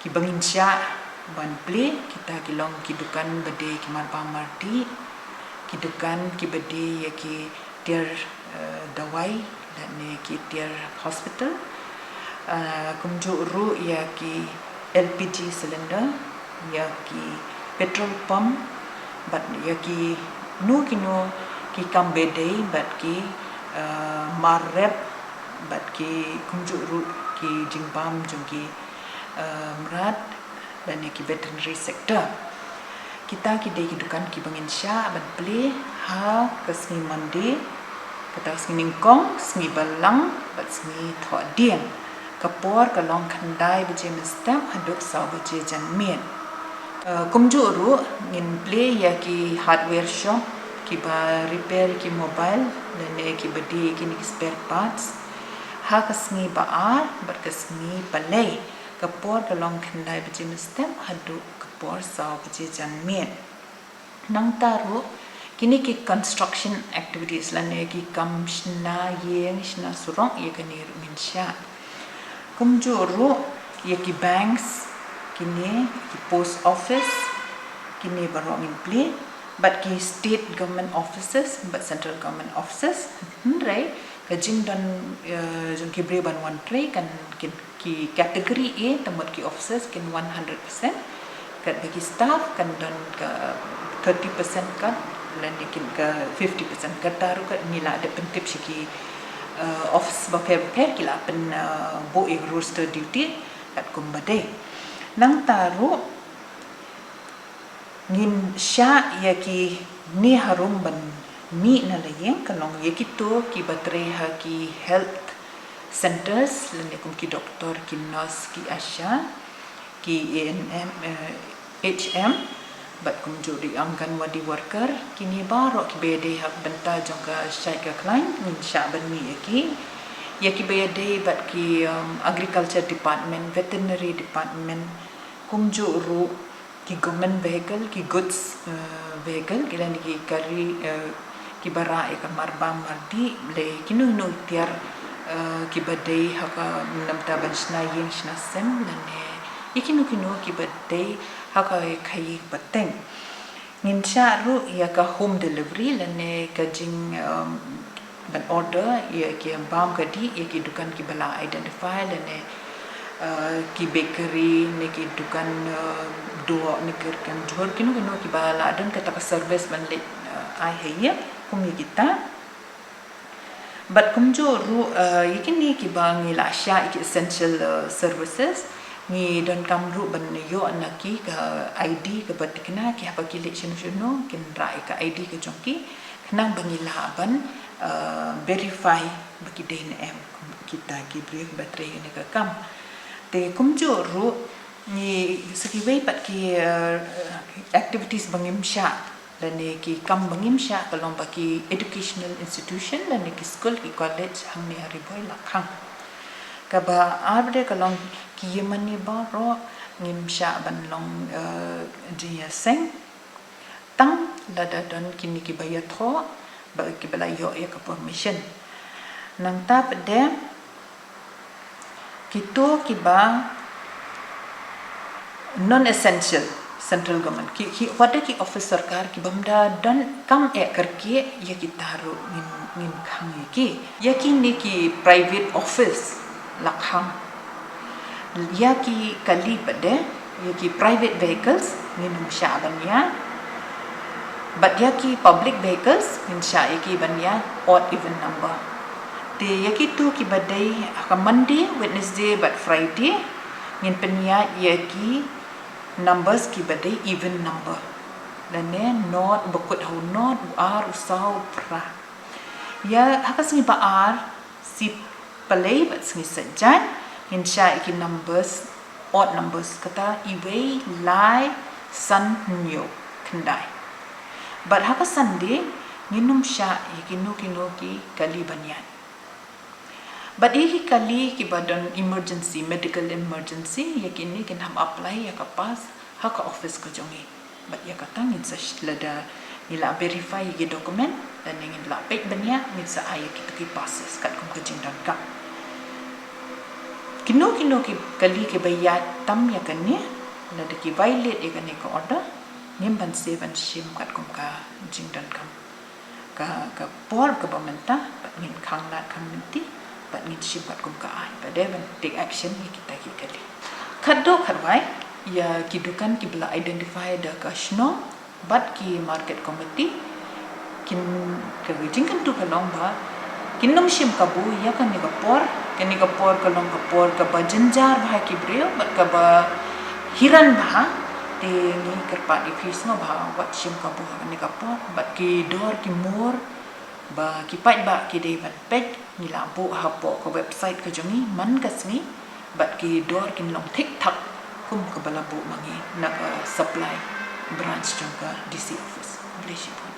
ki banginsya ban ple kita kilong ki dukan bade ki marpa marti ki dukan ki bade ya ki tiar dawai dan ki tiar hospital kumju ru ya ki LPG cylinder ya ki petrol pump but ya ki nu kino ki kam bade but ki marrep but ki kumju ru ki jingpam jungki merat dan ki veterinary sector kita ki dei dukan ki banginsya ban ple ha kesni mandi kata sni ningkong sni balang bat sni thodian kapor kalong khandai beje mestam haduk saw beje janmien kumju ru ngin ple ya ki hardware shop ki ba repair ki mobile dan ki bedi ki ni spare parts ha kasni baar bat kasni palai kapor kalong khandai beje mestam haduk kapor saw beje janmien nang taru kini ki construction activities lane ki kam shna yeng shna surong ye kani minsha kumju ru ye ki banks kini ki post office kini barong in play but ki state government offices but central government offices right kajing dan jong ki bre ban one tray kan ki category A tempat ki offices kin 100% kat bagi staff kan dan ke 30% kan dan dikin ke 50% kataru kat nila ada pentip siki office bakai kila pen bo roster duty kat kumbade nang taru ngin sya ya ki ni harum ban mi na layeng kalong ye kito ki batre ha ki health centers lene kum ki doktor ki nurse ki asha ki ANM HM bat kum juri angkanwadi worker kini baro ki bede hak benta jongka syai ka client min sya ban mi ya ki bede bat ki agriculture department veterinary department kum juru ki government vehicle ki goods vehicle kilan ki kari ki bara e ka marba mardi le kinu no tiar ki bede hak namta ban shna yin shna sem lane ikinu kinu ki bede hak kai bateng ninsha ru ya ka home delivery lane ka jing ban order ya ki bam kadi ya ki dukan ki bala identify lane ki bakery ne ki dukan do ne kan jor kinu ki bala dan kata ka service ban le ai haya kumi kita but kumjo ru yakini ki bang ila sha ki essential services ni don kamru ban yo anaki ka ID ka batikna ki apa ki election no kin rai ka ID ka jongki nang bangila ban verify baki DNM kita ki bri battery ni ka kam te kumjo ru ni sekiwei pat ki activities bangim sha dan ki kam bangim sha kalong baki educational institution dan ki school ki college hang ni hari boy lakhang kaba arde kalong ki yemani baro ngim sha ban long dia seng tang lada don kini ki bayar tho ba ki bala yo ya ka permission nang ta pede kito ki ba non essential central government ki wada ki office sarkar ki bamda dan kam karke ya ki taru nin khang ki ya ki ni ki private office lakhang ya ki kali pade ya ki private vehicles nin sha banya but ya ki public vehicles nin sha ya ki banya odd even number te ya ki tu ki badai ka Monday Wednesday but Friday nin penya ya ki numbers ki badai even number dan not bakut hau not ar usau pra ya hakas ni ba ar si palai bat sni sajan insha ki numbers odd numbers kata iwei lai san nyo kendai but hakas Sunday nginum sha kinu ki kali banyan but iki kali ki badan emergency medical emergency yakini kin ham apply ya kapas hak office ko jongi but ya katang in sa lada nila verify ye document dan ingin la pek banya min sa ay kita ki passes kat kum kajing dan ka kino ki kali ke bayat tam ya kan ni na de ki violate ya kan ko order ngem ban se ban shim kat kom ka jingdan kam ka por ka bamenta bat ngin khang na community bat ngin shim kat kom ka ai ba de ban take action ni kita ki kali khaddo kharwai ya kidukan ki bla identify da ka shno bat ki market committee kin ka jingkan tu kalong ba kinom shim kabu ya kan ni ka por ka ba janjar bha ki breo bat ka ba hiran bha te ni kerpa di fis no bha wat shim kabu ni ka por bat ki dor ki mor ba ki pai ba ki de bat pek ni la bu ha po ko website ka jongi man ka sngi bat ki dor kin long thik thak kum ka bala bu mangi na supply branch jong ka DC office Malaysia